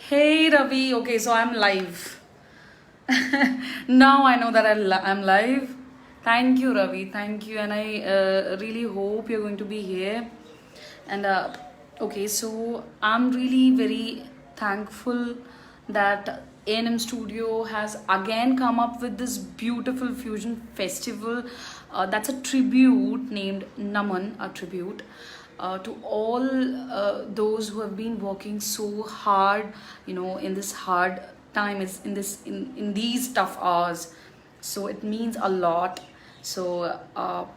Hey Ravi, okay, so I'm live. Now I know that I'm live. Thank you, Ravi. Thank you, and I really hope you're going to be here. And okay, so I'm really very thankful that A&M Studio has again come up with this beautiful fusion festival. That's a tribute named Naman, a tribute to all those who have been working so hard, in this hard time, is in these tough hours. So it means a lot. So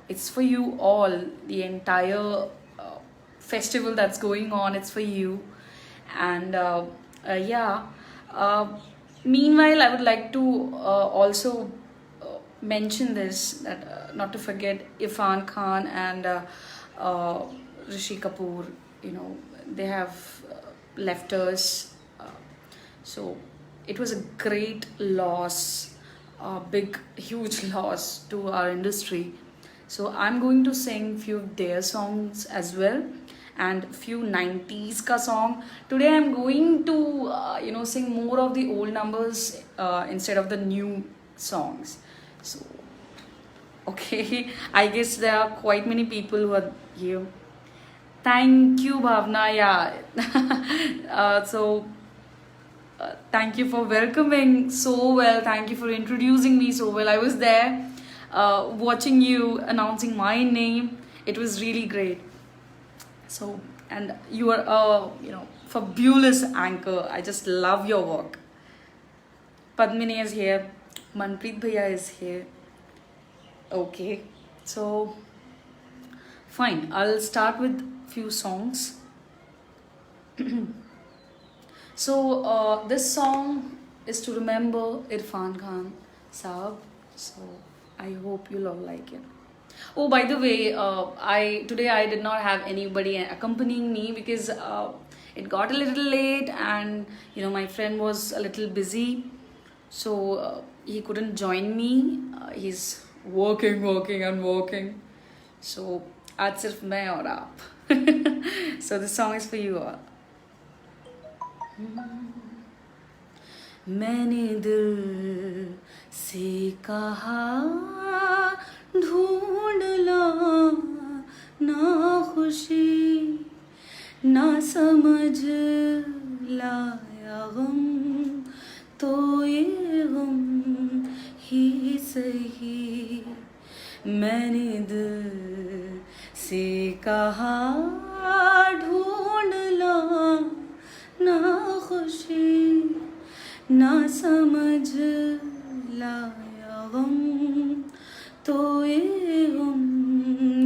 it's for you all, the entire festival that's going on. It's for you. And yeah, uh, meanwhile I would like to also mention this, that not to forget Irfan Khan and uh, Rishi Kapoor. They have left us. So it was a great loss, a big, huge loss to our industry. So I'm going to sing few of their songs as well, and few 90s ka song. Today I'm going to sing more of the old numbers instead of the new songs. So okay, I guess there are quite many people who are here. Thank you, Bhavna. Yeah. Thank you for welcoming so well. Thank you for introducing me so well. I was there watching you announcing my name. It was really great. So, and you are a fabulous anchor. I just love your work. Padmini is here. Manpreet Bhaiya is here. Okay. So, fine. I'll start with few songs. So this song is to remember Irfan Khan Saab. So I hope you'll all like it. Oh, by the way, I today I did not have anybody accompanying me because it got a little late, and my friend was a little busy, so he couldn't join me. He's working and working. So आज सिर्फ मैं और आप. So this song is for you all. मैंने दिल से कहा, ढूंढ ला ना खुशी, ना समझ लाया गम, तो ये गम ही सही. मैंने दिल से कहा, ढूंढ ला ना खुशी, ना समझ लाया गम, तो ये गम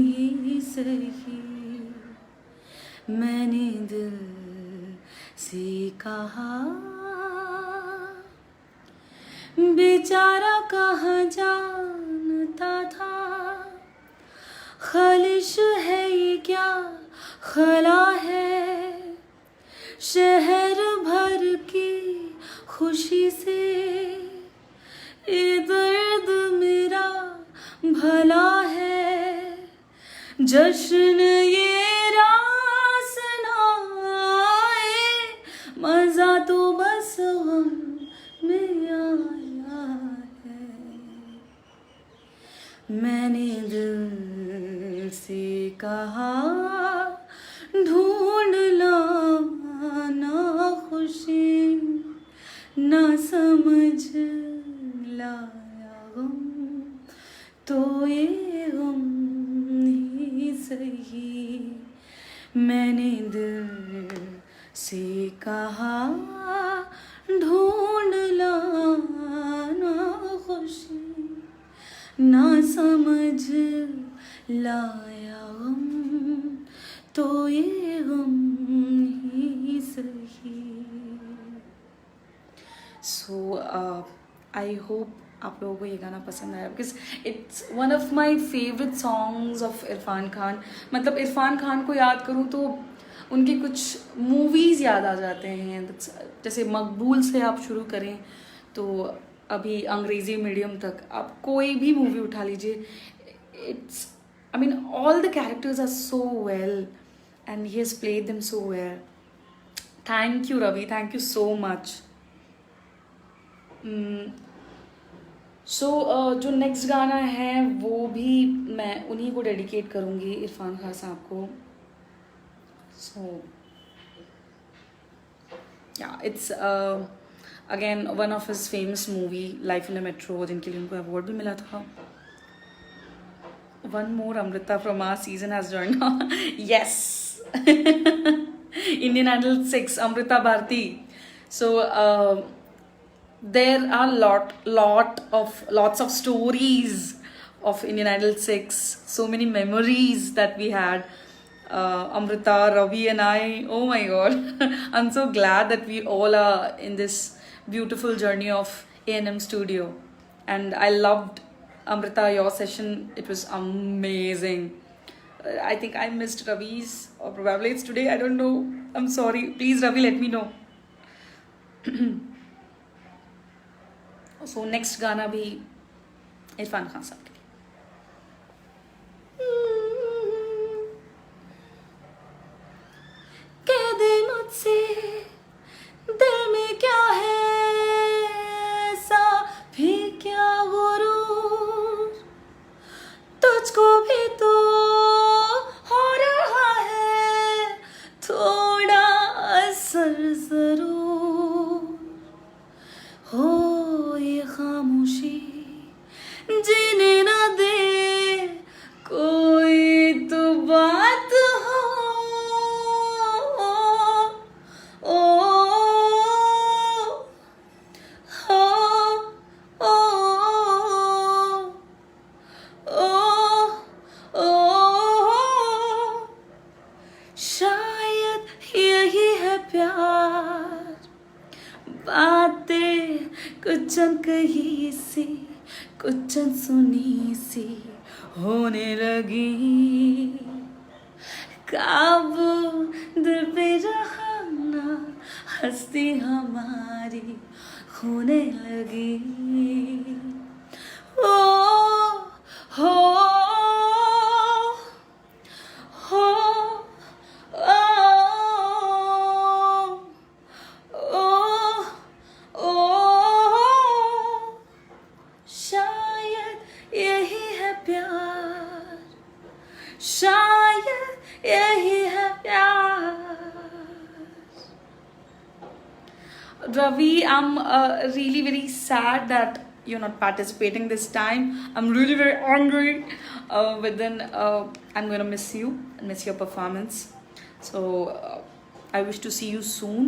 ही सही. मैंने दिल से कहा, बेचारा कहाँ जानता था, खालिश है ये क्या खला है, शहर भर की खुशी से ये दर्द मेरा भला है. जश्न ये रास ना आए, मजा तो बस गम में आया है. मैंने दिल से कहा, ढूंढ ला ना खुशी, ना समझ लाया गम, तो ये गम ही सही. मैंने दिल से कहा, ढूंढ ला ना खुशी, ना समझ लाया गम, तो ये गम ही सही. सो आई होप आप लोगों को ये गाना पसंद आया, because it's one of my favourite songs of Irfan Khan. मतलब इरफान खान को याद करूँ तो उनकी कुछ मूवीज़ याद आ जाते हैं. जैसे मकबूल से आप शुरू करें तो अभी अंग्रेज़ी मीडियम तक आप कोई भी मूवी उठा लीजिए, it's all the characters are so well, and he has played them so well. Thank you Ravi, thank you so much. So जो नेक्स्ट गाना है वो भी मैं उन्हीं को डेडिकेट करूँगी, इरफान खान साहब को. सो या it's again one of his famous movie life in a metro, जिनके लिए उनको अवार्ड भी मिला था. One more Amrita from our season has joined. Yes. Indian Idol 6, Amrita Bharti. So there are lots of stories of Indian Idol 6. So many memories that we had. Amrita, Ravi and I. Oh my God. I'm so glad that we all are in this beautiful journey of A&M studio. And I loved Amrita, your session. It was amazing. I think I missed Ravi's, or probably it's today. I don't know. I'm sorry. Please, Ravi, let me know. So next गाना भी इरफान खान साहब के लिए. कह दे मुझसे दिल में क्या है ऐसा, फिर क्या गुरूर, तुझको भी तो हो रहा है थोड़ा असर जरूर. हो ये खामोशी जीने न दे, कोई तो बात हो. ओ, हो, ओ, ओ, शायद यही है प्यार, बातें कुछ अनकही सी, कुछ अनसुनी सी होने लगी. काबू दिल पे रहा ना, हस्ती हमारी होने लगी. ओ हो हो ओ ओ शायद यही है प्यार, शायद यही है प्यार. Ravi, I'm really very sad that you're not participating this time. I'm really very angry. But then I'm gonna miss you and miss your performance. So I wish to see you soon.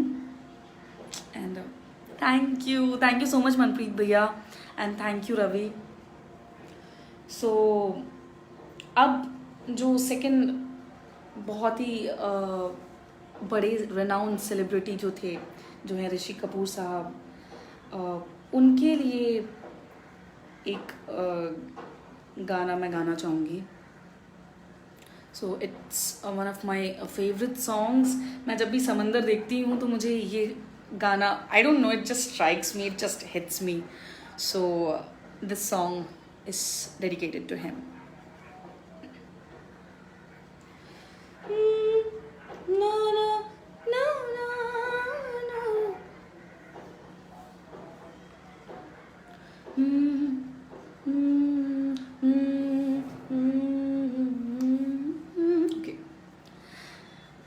And thank you so much Manpreet Bhaiya, and thank you Ravi. So अब जो second बहुत ही बड़े renowned celebrity जो थे, जो हैं ऋषि कपूर साहब, उनके लिए एक गाना मैं गाना चाहूँगी. So it's one of my favourite songs. मैं जब भी समंदर देखती हूँ तो मुझे ये गाना, I don't know, it just strikes me, it just hits me. So this song is dedicated to him. No, no, no, no, no. Okay.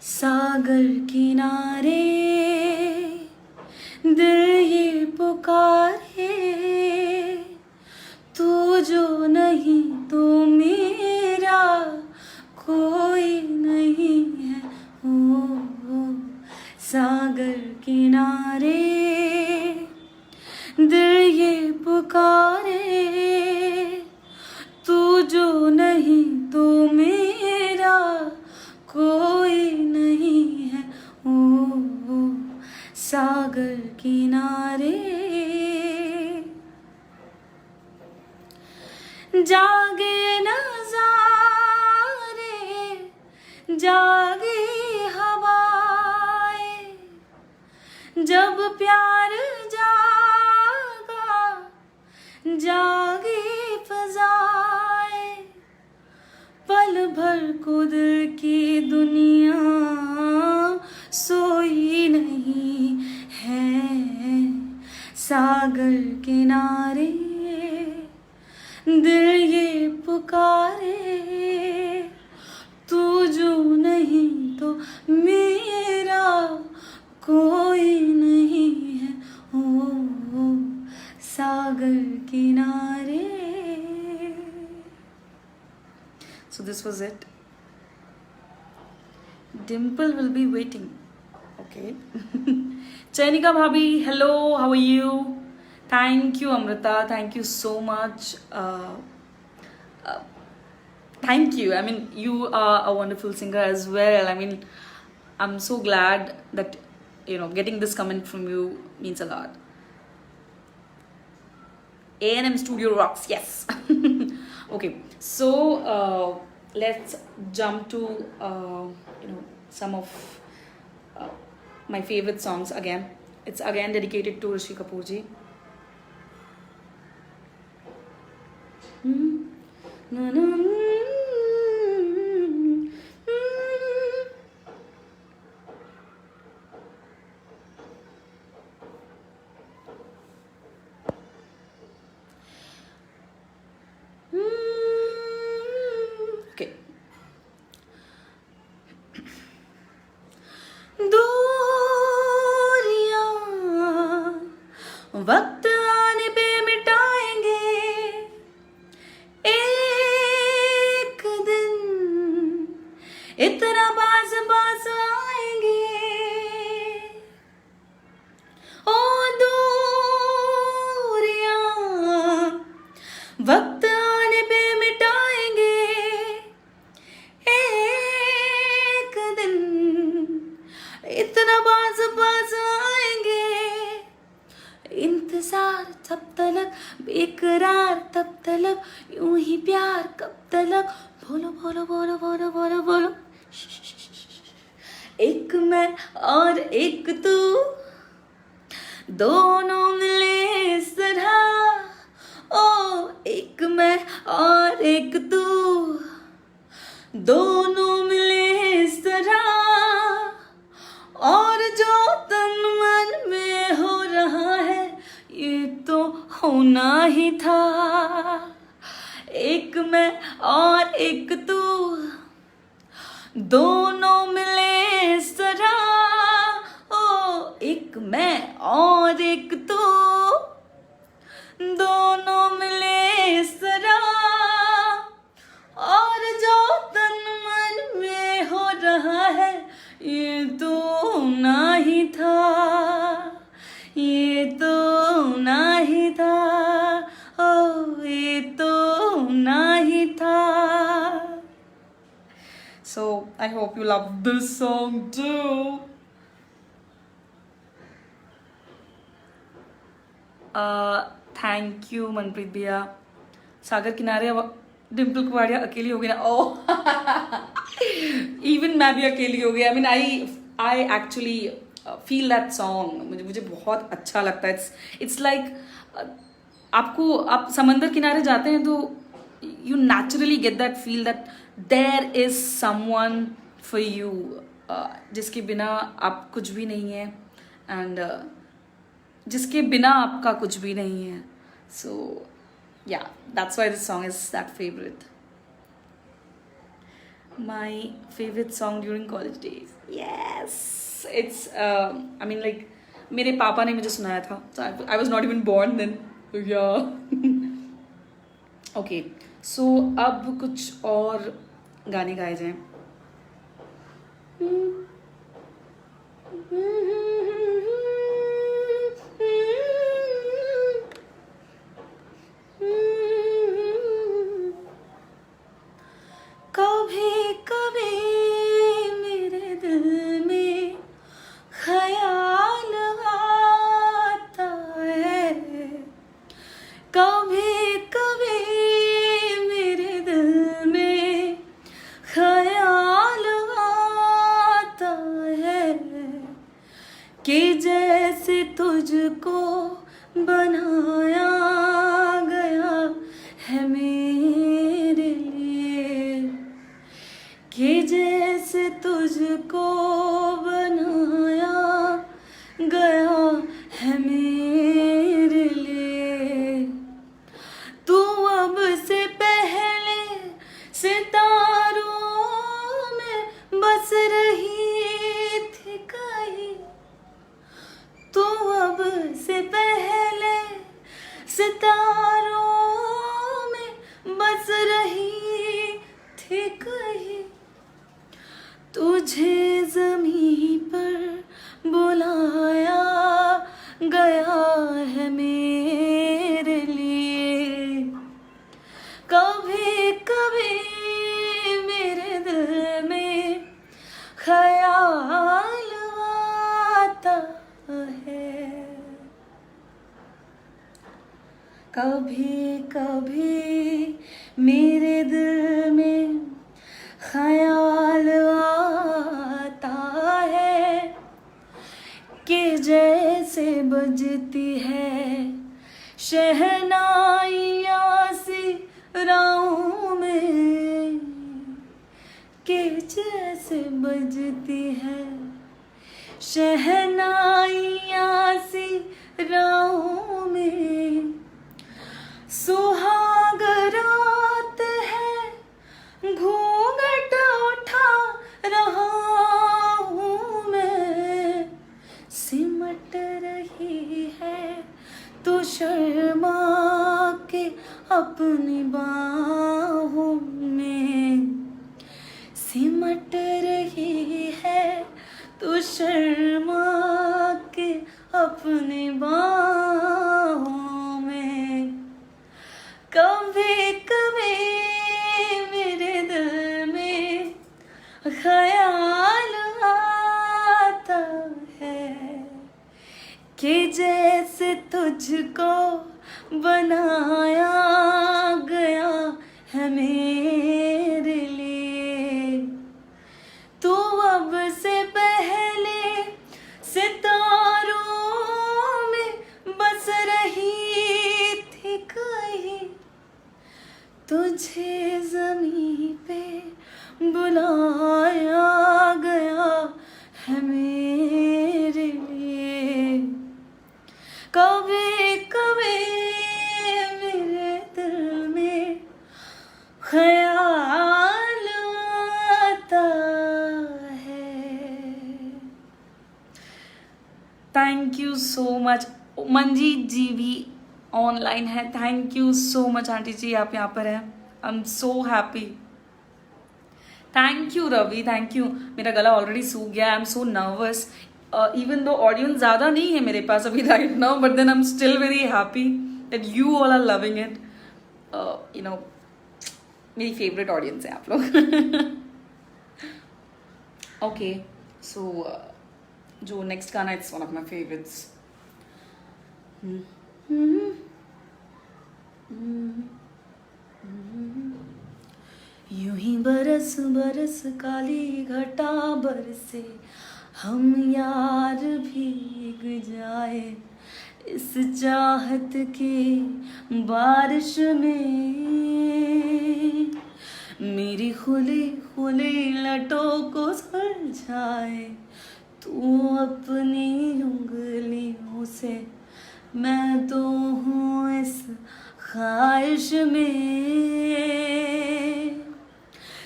सागर किनारे दिल ये पुकारे, तू जो नहीं तो मेरा कोई नहीं है. ओ सागर किनारे दिल ये पुकारे, तू जो नहीं तो मेरा कोई नहीं है. ओ सागर किनारे जागे नज़ारे, जागे हवाएं, जब प्यार जागा जागे फजाएं, पल भर को दिल की दुनिया सोई नहीं मेरा कोई नहीं है, ओ सागर किनारे. So this was it. Dimple will be waiting. Okay. Chainika bhabhi, hello, how are you? Thank you, Amrita. Thank you so much. Thank you. I mean, you are a wonderful singer as well. I mean, I'm so glad that, getting this comment from you means a lot. A&M Studio rocks, yes. Okay, so let's jump to some of my favorite songs again. It's again dedicated to Rishi Kapoor ji. Na, na, okay. दूरियां वक्त आने पे मिटाएंगे एक दिन, इतना पास पास आएंगे. ओ दूरियां वक्त आने पे मिटाएंगे एक दिन, इतना पास पास आएंगे. इंतजार तब तलक, बेकरार तब तलक, यूं ही प्यार कब तलक. बोलो बोलो बोलो बोलो बोलो बोलो. एक मैं और एक तू, दोनों मिले इस तरह. ओ एक मैं और एक तू, दोनों मिले इस तरह. और जो तन मन में हो रहा है, ये तो होना ही था. एक मैं और एक तू, दोनों मिले इस तरह. ओ एक मैं और एक तू, दोनों मिले इस तरह. और जो तन मन में हो रहा है, ये तो होना ही था, ये तो होना ही था. ओ ये तो होना ही था. So I hope you love this song too. Thank you Manpreet भैया. सागर किनारे डिम्पल कुमारिया अकेली हो गई ना. ओ इवन मैं भी अकेली हो गई. I mean I actually feel that song. मुझे बहुत अच्छा लगता है. इट्स लाइक आप समंदर किनारे जाते हैं तो you naturally get that feel that there is someone for you, जिसके बिना आप कुछ भी नहीं है, एंड जिसके बिना आपका कुछ भी नहीं है. सो yeah, that's why this song is that favorite. My favorite song during college days, yes, it's I mean like मेरे पापा ने मुझे सुनाया था. So I was not even born then. So yeah. Okay, so अब कुछ और गाने गाए जाएं. कभी कभी मेरे दिल में ख्याल आता है, कभी कभी मेरे दिल में ख्याल आता है कि जैसे तुझको बनाया गया है मेरे लिए, कि जैसे तुझको बनाया गया है मेरे लिए. तू अब से पहले सितारों में बस रही सितारों में बस रही थी कहीं, तुझे ज़मीं पर बुलाया गया है मेरे लिए। कभी कभी मेरे दिल में ख्याल आता है, कभी कभी मेरे दिल में ख्याल आता है कि जैसे बजती है शहनाइयाँ सी राहों में, कि जैसे बजती है शहनाइयाँ सी राहों में। सुहाग रात है घूंघट उठा रहा हूँ मैं, सिमट रही है तू शर्मा के अपनी बाहों में, सिमट रही है तू शर्मा के अपनी बाहों में। कभी कभी मेरे दिल में ख्याल आता है कि जैसे तुझको बनाया गया है मेरे लिए। तू अब से पहले सितारों में बस रही थी कहीं, तुझे ज़मीं पे बुलाया गया है मेरे लिए। कभी कभी मेरे दिल में ख्याल आता है। Thank you so much. Manjeet ji भी ऑनलाइन है, thank you so much aunty ji, आप यहाँ पर हैं, I am so happy. Thank you Ravi, thank you. मेरा गला ऑलरेडी सूख गया, I am so nervous. Even though audience ज़्यादा नहीं है मेरे पास अभी right now, but then I am still very happy that you all are loving it. You know, मेरी फेवरेट ऑडियंस है आप लोग। ओके, सो जो नेक्स्ट गाना, it's one of my favourites. यूं ही बरस बरस काली घटा बरसे, हम यार भीग जाए इस चाहत की बारिश में। मेरी खुली खुली लटों को सुलझाए तू अपनी उंगलियों से, मैं तो हूँ इस ख्वाहिश में।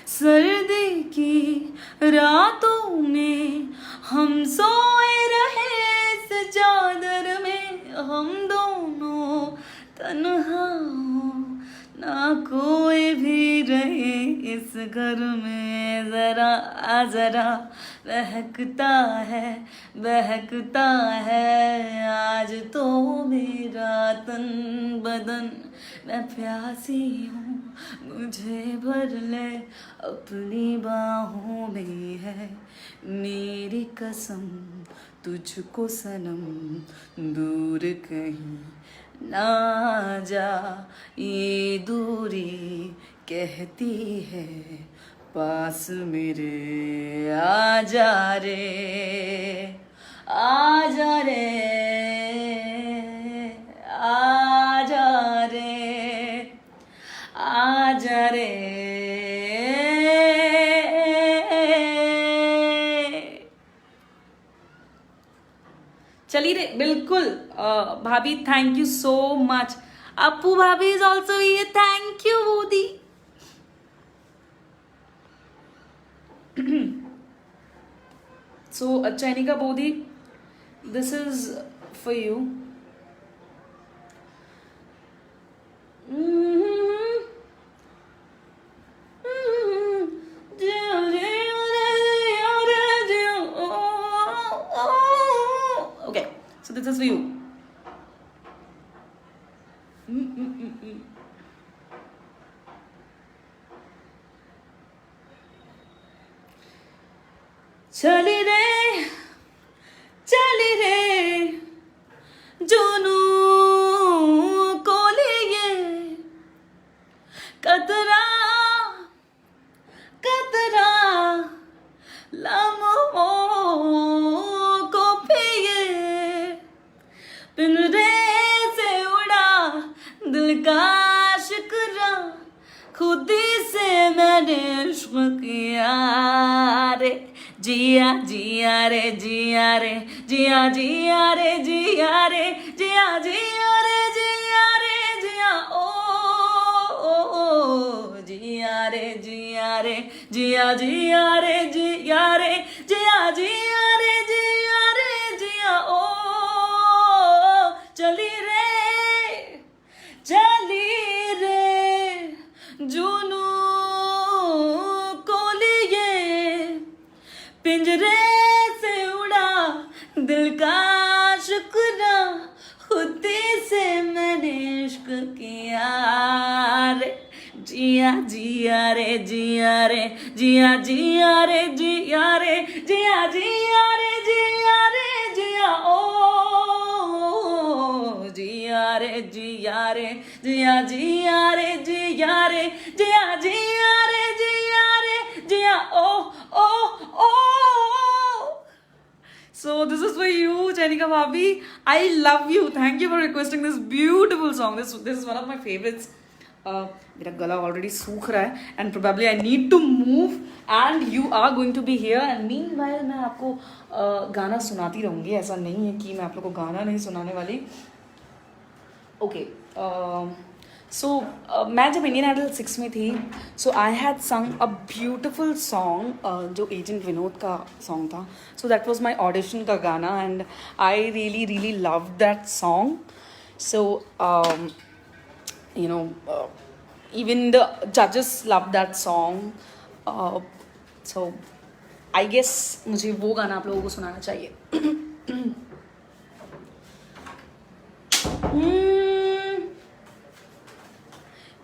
सर्दी की रातों में हम सोए रहे इस चादर में, हम दोनों तन्हा हो ना कोई भी रहे इस घर में। जरा जरा बहकता है आज तो मेरा तन बदन। मैं प्यासी हूँ, मुझे भर ले अपनी बाहों में है मेरी कसम, तुझको सनम दूर कहीं ना जा। ये दूरी कहती है पास मेरे आ जा रे, आ जा रे, आ जा रे, आ जा रे। चलिए रे, बिल्कुल भाभी, thank you so much. Appu भाभी is also here, thank you बोदी। So, Chainika Bodhi, this is for you. is for you. चली रे जुनू को लिए कतरा कतरा लम्हों को पिए पिंजरे से उड़ा दिल का शिकरा खुदी से मैंने इश्क किया रे जिया जिया रे जिया रे जिया जिया रे जिया रे जिया जिया रे जिया रे जिया ओ जिया रे जिया रे जिया जिया रे जिया रे जिया जिया रे जिया रे जिया ओ चली रे जुनू को लिए पिंजरे से उड़ा दिल का शुक्रा खुदी से मैंने इश्क किया रे जिया जिया रे जिया रे जिया जिया रे जिया रे जिया जिया रे जिया रे जिया ओ जिया रे जिया रे जिया जिया रे जिया रे जिया जिया रे जिया रे जिया ओ So this is for you, Chanika Bhabhi. I love you. Thank you for requesting this beautiful song. This is one of my favorites. मेरा गला already सूख रहा है and probably I need to move and you are going to be here and meanwhile मैं आपको गाना सुनाती रहूँगी. ऐसा नहीं है कि मैं आप लोग को गाना नहीं सुनाने वाली. Okay. So मैं जब इंडियन आइडल 6 में थी सो I had sung a beautiful song जो एजेंट विनोद का सॉन्ग था. So that was my audition का गाना and I really love that song. So you know even the जजेस love that song. So I guess मुझे वो गाना आप लोगों को सुनाना चाहिए.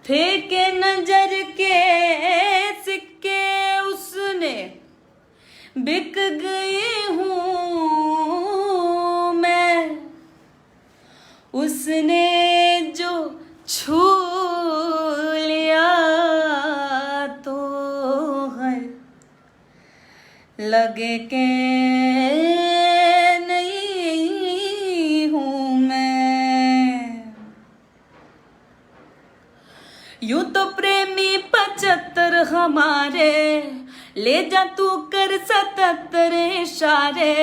फेंके नजर के सिक्के उसने बिक गई हूँ मैं. उसने जो छू लिया तो है लगे के नहीं हूँ मैं. यूं तो प्रेमी 75 हमारे ले जा तू कर 77 इशारे.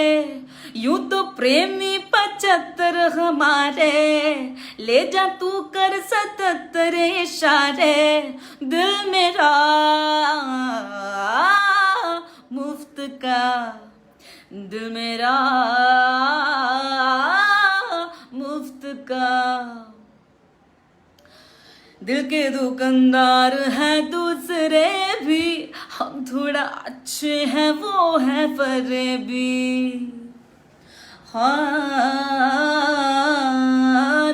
यूं तो प्रेमी 75 हमारे ले जा तू कर 77 इशारे. दिल मेरा मुफ्त का दिल मेरा मुफ्त का. दिल के दुकानदार हैं दूसरे भी हम थोड़ा अच्छे हैं वो है फरेबी. हाँ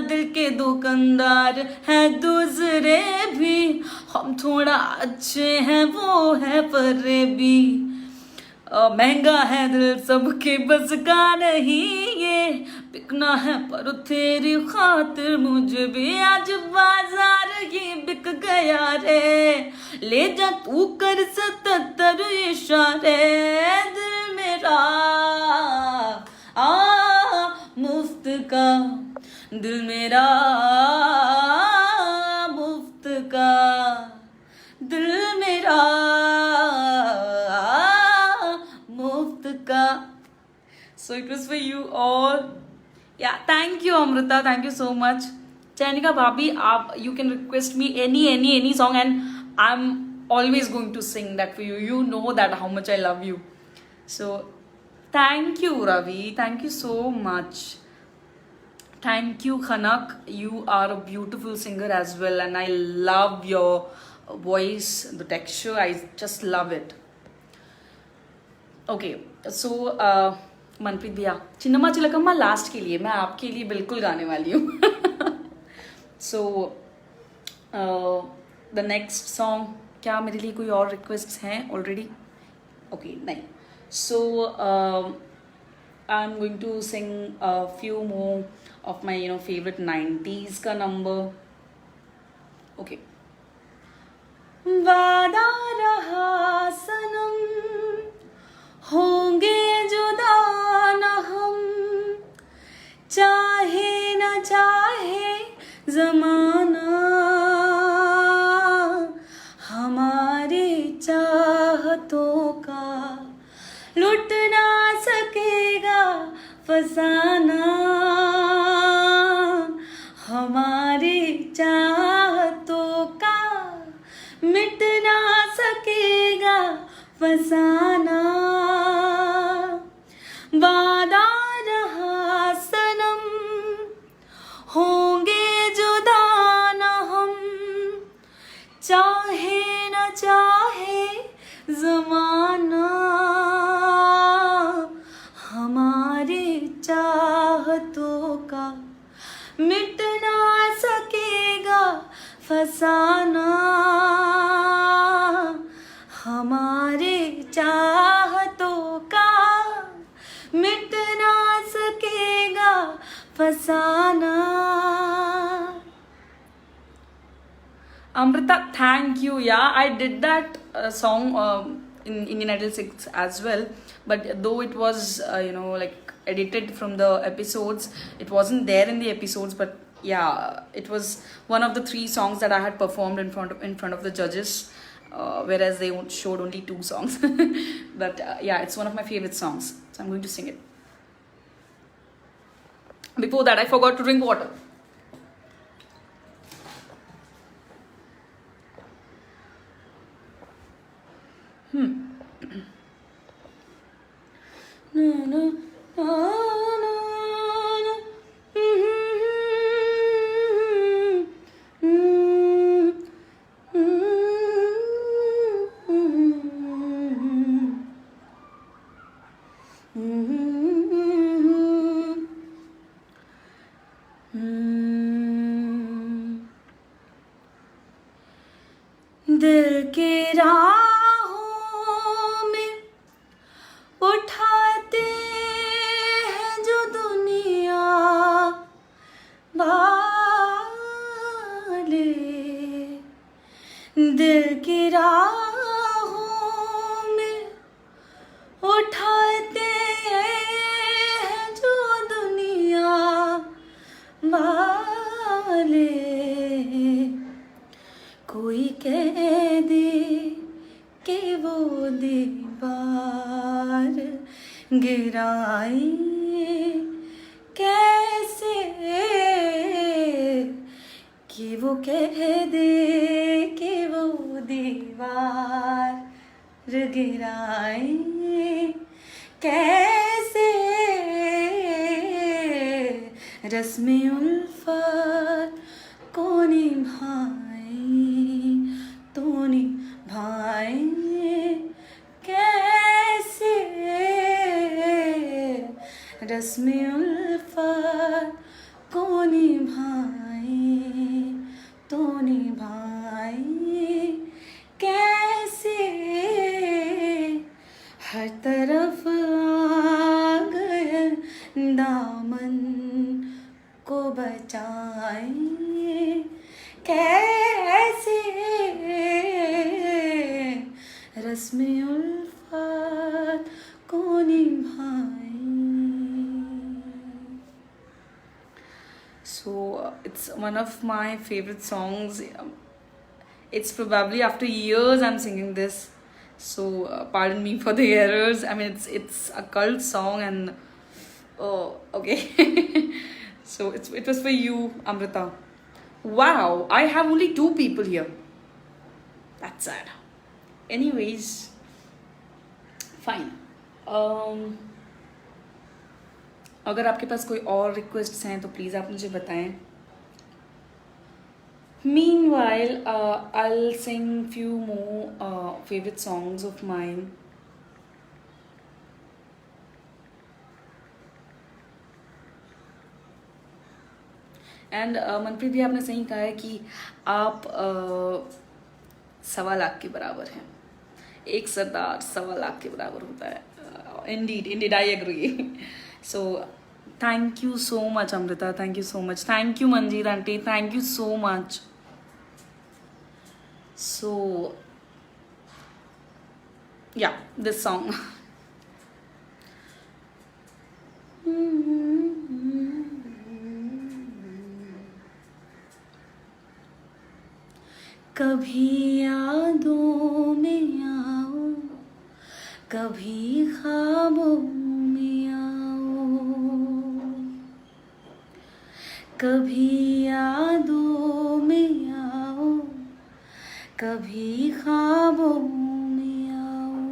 दिल के दुकानदार हैं दूसरे भी हम थोड़ा अच्छे हैं वो है फरेबी. महंगा है दिल सबके बस का नहीं ये बिकना है पर तेरी खातिर मुझे भी आज बाजार ये बिक गया रे. ले जा तू कर 77 इशारे. दिल मेरा मुफ्त का दिल मेरा मुफ्त का दिल मेरा मुफ्त का. So it was for you all. Yeah, thank you Amrita, thank you so much. Chanika Bhabhi, you can request me any song and I'm always going to sing that for you. You know that how much I love you. So thank you Ravi, thank you so much. Thank you Khanak, you are a beautiful singer as well and I love your voice, the texture, I just love it. Okay, so Manpreet भैया, Chinnamma चिलकम्मा last के लिए, मैं आपके लिए बिल्कुल गाने वाली हूँ. सो द नेक्स्ट सॉन्ग, क्या मेरे लिए कोई और रिक्वेस्ट हैं ऑलरेडी? ओके, नहीं. So I am going to sing few more of my favourite 90s का नंबर. ओके. वादा रहा सनम, होंगे जुदा न हम, चाहे न चाहे जमाना, हमारे चाहतों का लुट ना सकेगा फसाना, हमारे चाहतों का मिट ना सकेगा फसाना. वादा रहा सनम, होंगे जुदा न हम, चाहे न चाहे जमाना, हमारे चाहतों का मिट ना सकेगा फसाना, हमारे चाहतों का मिट ना सकेगा फसाना. Amrita, thank you. Yeah, I did that song in Indian Idol 6 as well, but though it was like edited from the episodes, it wasn't there in the episodes. But yeah, it was one of the 3 songs that I had performed in front of the judges, whereas they showed only 2 songs. But yeah, it's one of my favorite songs, so I'm going to sing it. Before that, I forgot to drink water. दिल के राहों में उठाते हैं जो दुनिया वाले, दिल की राहों में उठाते हैं जो दुनिया वाले, कोई कह दे कि वो दीवार गिराए कैसे, कि वो कह दे कि वो दीवार गिराए कैसे, रस्म उल्फत को निभाए तो निभाए कैसे, रस्म उल्फत को निभाए तो निभाए कैसे, हर तरफ आ गए दामन को बचाए कैसे, रस्म उल्फत को निभाए. So it's one of my favorite songs. It's probably after years I'm singing this, so pardon me for the errors. I mean, it's a cult song, and oh, okay. So it was for you, Amrita. Wow, I have only 2 people here. That's sad. Anyways, fine. अगर आपके पास कोई और requests हैं तो please आप मुझे बताएं. Meanwhile, I'll sing few more favorite songs of mine. And Manpreet भी आपने सही कहा है कि आप 1.25 लाख के बराबर हैं। एक सरदार 1.25 लाख के बराबर होता है। Indeed I agree. So thank you so much Amrita, thank you so much, thank you Manjir aunty, thank you so much. So yeah this song कभी यादों में आओ, कभी ख्वाबों में आओ, कभी यादों में आओ, कभी ख्वाबों में आओ,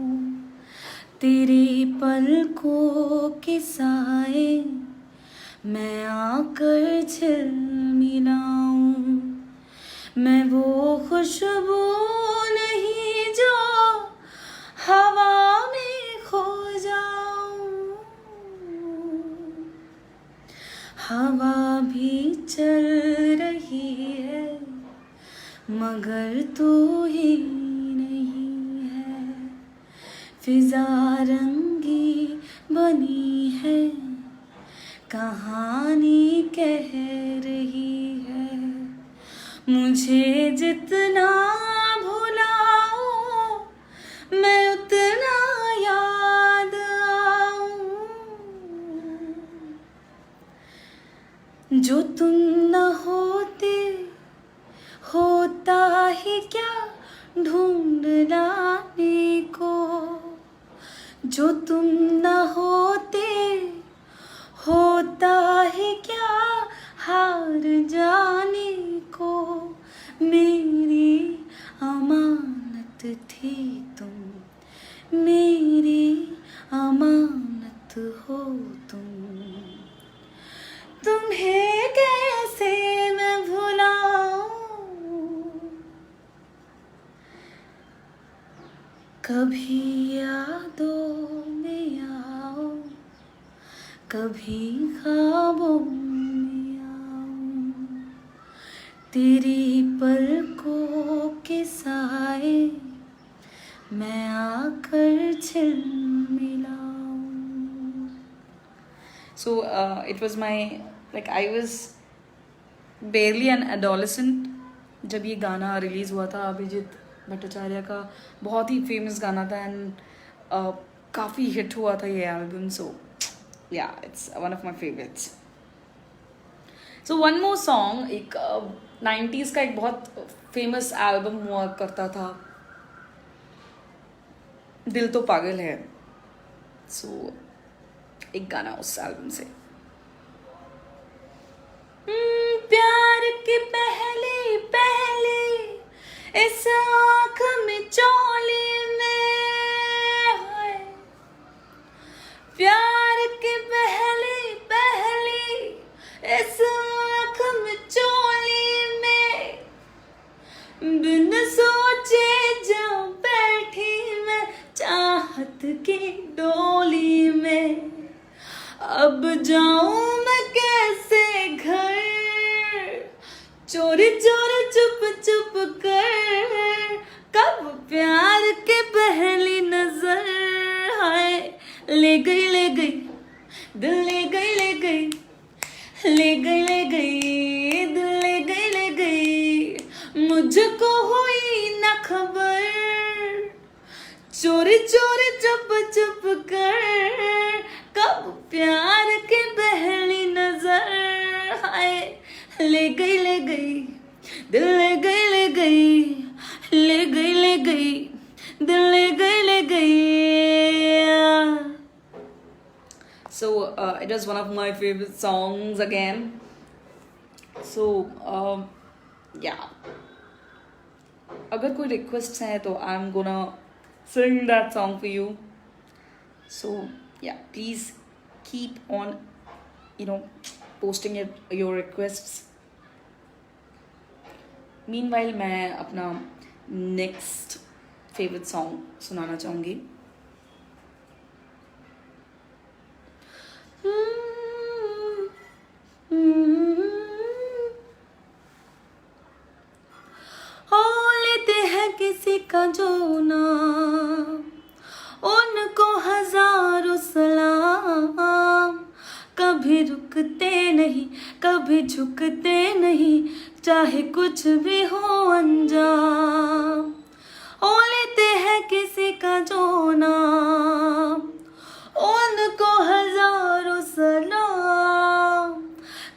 तेरे पलकों के साए मैं आकर झिलमिलाऊं, मैं वो खुशबू नहीं जो हवा में खो जाऊं, हवा भी चल रही है मगर तू ही नहीं है, फिजा रंगी बनी है कहानी कह रही है, मुझे जितना भुलाओ मैं उतना याद आऊं, जो तुम न होते होता ही क्या ढूंढ लाने को, जो तुम न होते होता ही क्या हार जाने को, मेरी अमानत थी तुम, मेरी अमानत हो तुम्हें कैसे मैं भुलाऊं, कभी यादों में आओ, कभी ख्वाबों में आऊं, तेरी पलकों के साए मैं आकर झिलमिलाऊं। So it was my like I was barely an adolescent जब ये गाना रिलीज हुआ था। अभिजीत भट्टाचार्य का बहुत ही फेमस गाना था एंड काफ़ी हिट हुआ था ये एल्बम। सो या it's one of my favourites. So one more song, एक 90s का एक बहुत फेमस एल्बम हुआ करता था, दिल तो पागल है। सो एक गाना उस एल्बम से। प्यार की पहली पहली इस आँख में चोली में है, प्यार की पहली पहली इस आँख में चोली में, बिन सोचे जा बैठी मैं चाहत की डोली में, अब जाऊं मैं कैसे घर, चोरी चोरी चुप चुप कर, कब प्यार के पहली नजर हाय ले गई दिल ले गई ले गई दिल ले गई मुझको हुई न खबर, चोरी चोरी चुप चुप कर, कब प्यार की पहली नजर हाय ले गई दिल ले गई दिल ले गई। So it was one of my favorite songs again. So yeah, अगर कोई रिक्वेस्ट है तो I am gonna sing that song for you. So yeah, please keep on posting your requests. Meanwhile मैं अपना next favorite song सुनाना चाहूँगी। कभी झुकते नहीं, चाहे कुछ भी हो अंजाम। ओ लेते हैं किसी का जो नाम, उनको हजारों सलाम।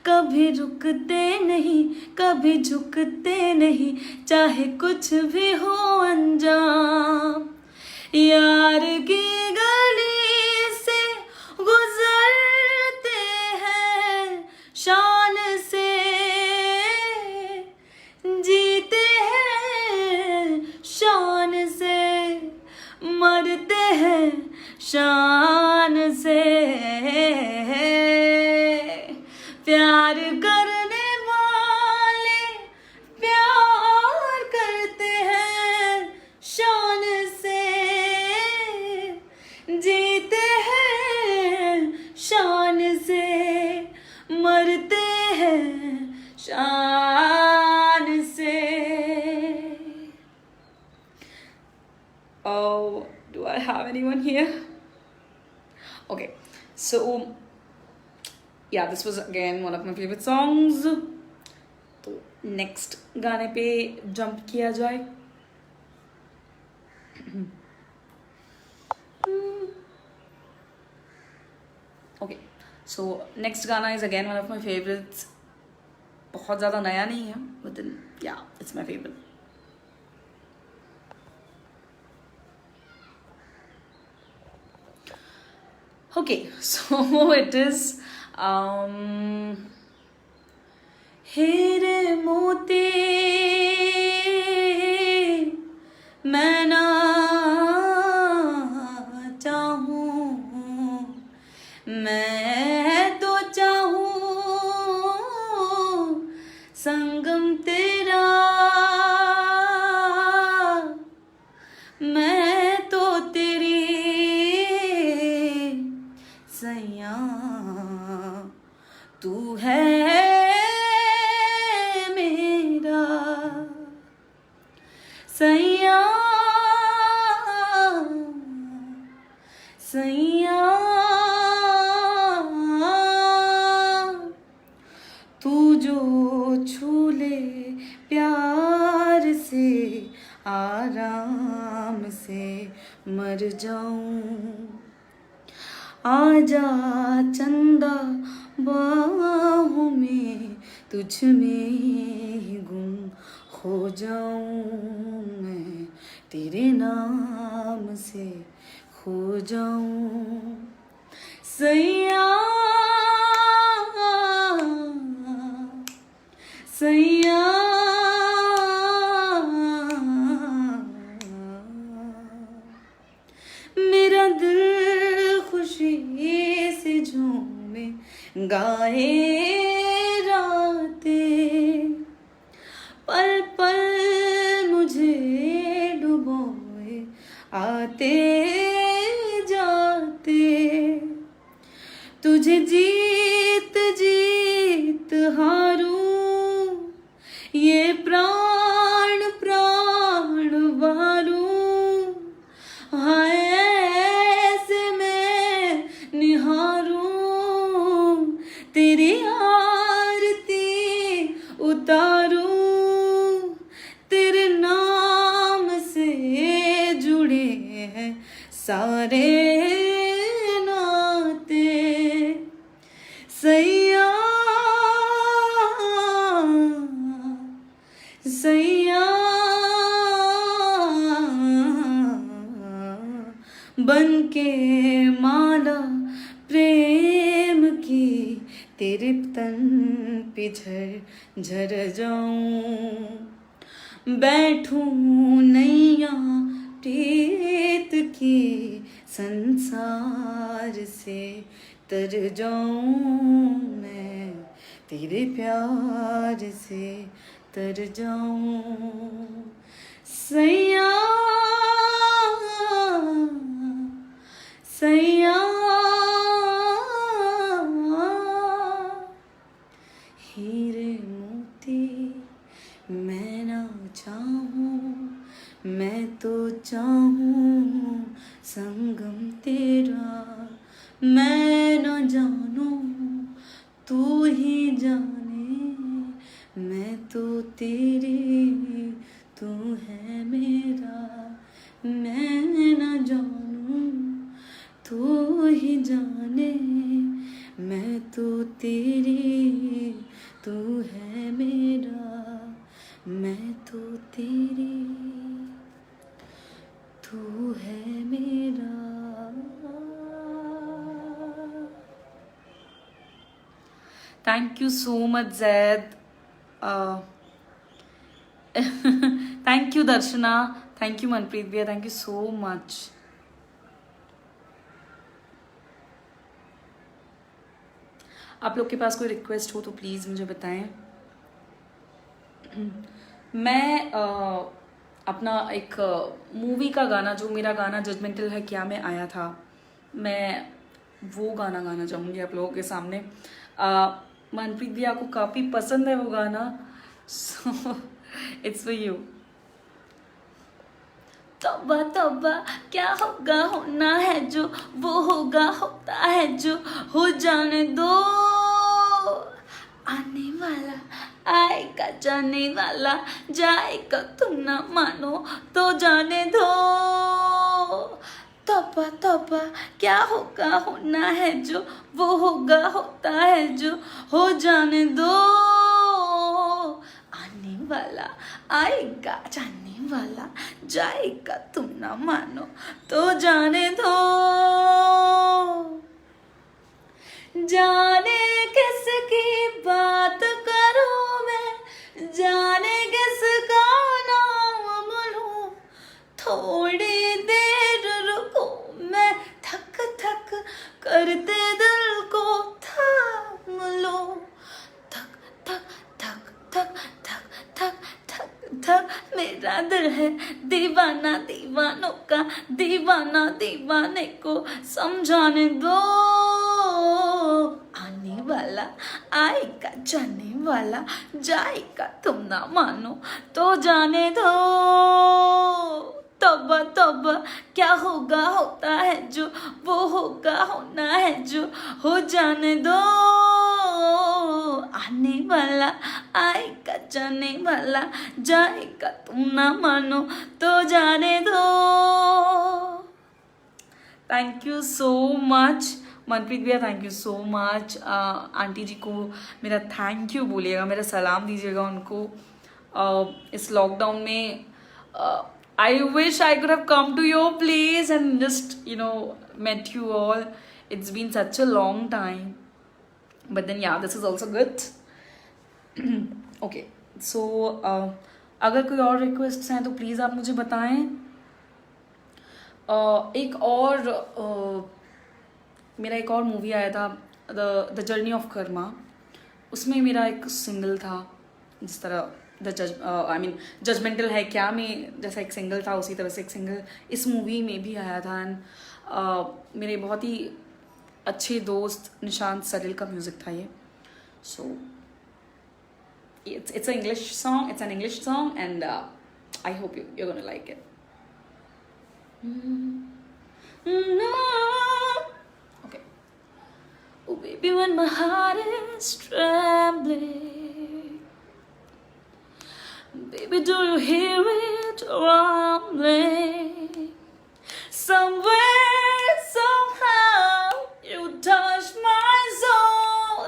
कभी रुकते नहीं, कभी झुकते नहीं, चाहे कुछ भी हो अंजाम। यार की गली से गुजरते हैं, शान से जीते हैं, शान से मरते हैं, शान से। प्यार करने वाले प्यार करते हैं, शान से जीते हैं, शान से मरते हैं, शान से। Oh, do I have anyone here? Okay, so yeah, this was again one of my favorite songs. तो next गाने पे jump किया जाए. Okay, so next गाना is again one of my favorites. बहुत ज़्यादा नया नहीं है, but then yeah, it's my favorite. Okay, so it is हीरे मोती मैं ना चाहूं, मैं तो चाहूं संगम तेरा, मैं तो तेरी सैया, तू है मेरा सैया, सैया। तू जो छू ले प्यार से, आराम से मर जाऊं। आजा चंदा बाहों में, तुझ में ही गुम हो जाऊं मैं, तेरे नाम से खो जाऊं सैया, सैया। मेरा दिल खुशी से झूमे, गाए रातें, पल पल मुझे डुबोए आते जाते। तुझे जीत जीत हारूं, ये प्राण प्राण वारूं, हाय ऐसे मैं निहारूं, तेरी आरती उतारूं, तेरे नाम से जुड़े हैं सारे नाते सैया, सैया। बन के माला प्रेम की, तेरे तन पे झर झर जाऊं, बैठूं नैया प्रीत की, संसार से तर जाऊं मैं, तेरे प्यार से तर जाऊं सैया, सैया। हीरे मोती मैं ना चाहूं, मैं तो चाहूं संगम तेरा, मैं न जानूं तू ही जाने मैं तो तेरी, तू है मेरा, मैं न जानूं तू ही जाने, मैं तो तेरी, तू है मेरा, मैं तो तेरी, तू है मेरा. Thank you so much, Zaid. Uh, thank you, Darshana. Thank you, Manpreet Bhaiya. Thank you so much. आप लोग के पास कोई रिक्वेस्ट हो तो प्लीज़ मुझे बताएं. मैं अपना एक मूवी का गाना, जो मेरा गाना जजमेंटल है क्या में आया था, मैं वो गाना गाना चाहूँगी आप लोगों के सामने. मनप्रीत भैया को काफ़ी पसंद है वो गाना, सो इट्स फॉर यू. तौबा तौबा क्या होगा होना है जो, वो होगा होता है जो, हो जाने दो. आने वाला आएगा, जाने वाला जाएगा, तुम ना मानो तो जाने दो. तौबा तौबा क्या होगा होना है जो, वो होगा होता है जो, हो जाने दो. आने वाला आएगा, जाने वाला जाएगा, तुम ना मानो तो जाने दो. जाने किसकी बात करूं मैं, जाने किसका नाम लूं, थोड़ी देर रुको मैं, थक थक करते दिल को थाम लो. थक थक थक थक थक थक थक थक मेरा दिल है दीवाना, दीवानों का दीवाना, दीवाने को समझाने दो. आने वाला आएगा, जाने वाला जाएगा, तुम ना मानो तो जाने दो. तौबा तौबा क्या होगा होता है जो, वो होगा होना है जो, हो जाने दो. आने वाला आएगा, जाने वाला जाएगा, तुम ना मानो तो जाने दो. Thank you so much Manpreet भैया, thank you so much. Aunty ji को मेरा थैंक यू बोलिएगा, मेरा सलाम दीजिएगा उनको. इस लॉकडाउन में I wish I could have come to your place and just, met you all. It's been such a long time. But then, yeah, this is also good. Okay, so अगर कोई और रिक्वेस्ट्स हैं तो please आप मुझे बताएं. एक और मेरा एक और मूवी आया था, द जर्नी ऑफ कर्मा. उसमें मेरा एक सिंगल था, जिस तरह जजमेंटल है क्या में जैसा एक सिंगल था, उसी तरह से एक सिंगल इस मूवी में भी आया था. एंड मेरे बहुत ही अच्छे दोस्त निशांत सरिल का म्यूज़िक था ये. सो it's an English song and I hope you're gonna like it. Okay. Oh baby, when my heart is trembling, baby, do you hear it rumbling? Somewhere, somehow, you touch my soul.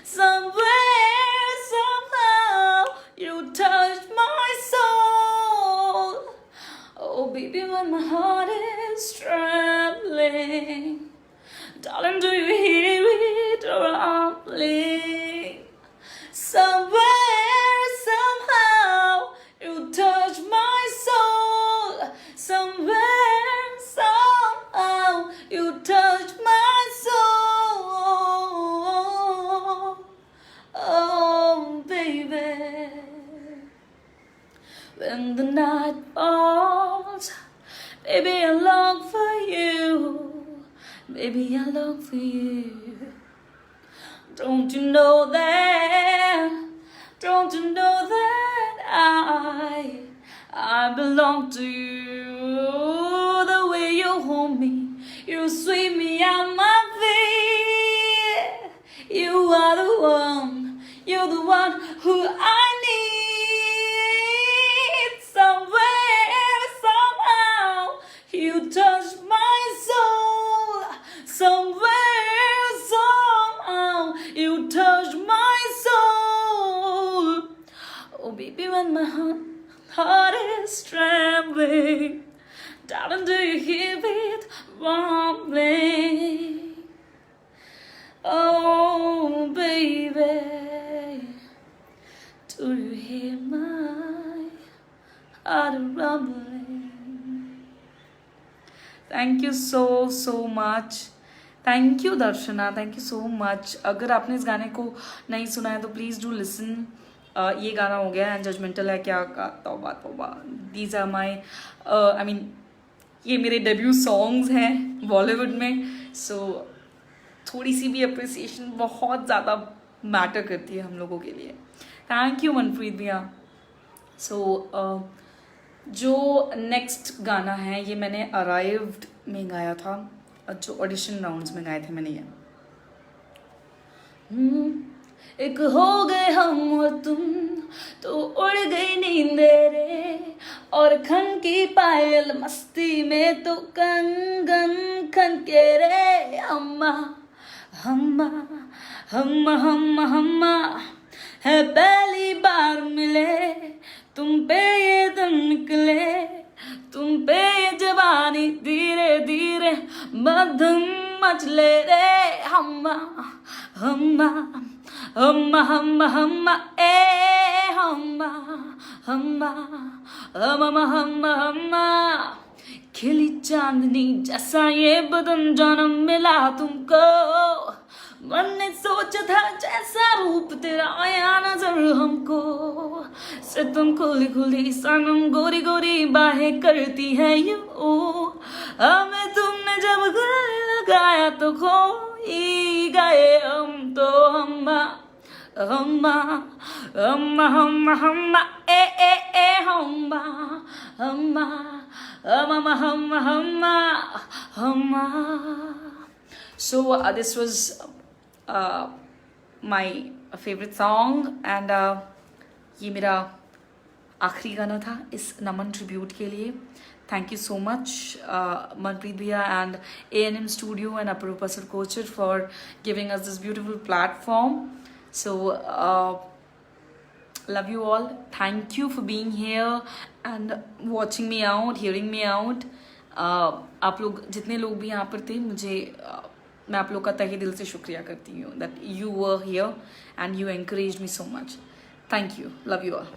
Somewhere, somehow, you touch my soul. Oh baby, when my heart is trembling, darling, do you hear it rumbling? Somewhere, somehow, you touch my soul. Somewhere, somehow, you touch my soul. Oh, baby. When the night falls, baby, I long for you. Baby, I long for you. Don't you know that? Don't you know that I belong to you? The way you hold me, you sweep me out my feet. You are the one, Baby, when my heart is trembling, darling, do you hear it rumbling? Oh, baby, do you hear my heart rumbling? Thank you so much. Thank you Darshana, thank you so much. अगर आपने इस गाने को नहीं सुना है तो please do listen. ये गाना हो गया एंड जजमेंटल है क्या का तौबा तौबा. These are my I mean ये मेरे डेब्यू सॉन्ग्स हैं बॉलीवुड में. सो थोड़ी सी भी अप्रिसिएशन बहुत ज़्यादा मैटर करती है हम लोगों के लिए. थैंक यू मनप्रीत भैया. सो जो नेक्स्ट गाना है ये मैंने अराइव्ड में गाया था, जो ऑडिशन राउंड्स में गाए थे मैंने ये. एक हो गए हम और तुम तो उड़ गई नींदे रे, और खन की पायल मस्ती में तो कंगन खन के रे. अम्मा हम्मा हम्मा हम्मा हम्मा है पहली बार मिले, तुम पे ये दम निकले, तुम पे ये जवानी धीरे धीरे मधुम मचले रे. हम्मा हम्मा हम्मा हम्मा हम्मा ए हम्मा हम्मा हम्मा हम्मा हम्मा. खिली चांदनी जैसा ये बदन जन्म मिला तुमको, मन ने सोचा था जैसा रूप तेरा आया नजर हमको, से तुम खुली खुली सनम गोरी गोरी बाहें करती है यू. हमें तुमने जब गले लगाया तो खो ही गए हम तो. हम्मा हम्मा हम्मा हम्मा हम्मा ए हम्मा हम्मा हम्मा हम्मा हम्मा हम्मा. So this was my favorite song and ये मेरा आखिरी गाना था इस नमन ट्रिब्यूट के लिए. Thank you so much Manpreet भैया and A&M Studio and Aparupa Sir Kochar for giving us this beautiful platform. So love you all. Thank you for being here and watching me out, hearing me out. आप लोग जितने लोग भी यहाँ पर थे, मुझे मैं आप लोग का तहे दिल से शुक्रिया करती हूँ that you were here and you encouraged me so much. Thank you. Love you all.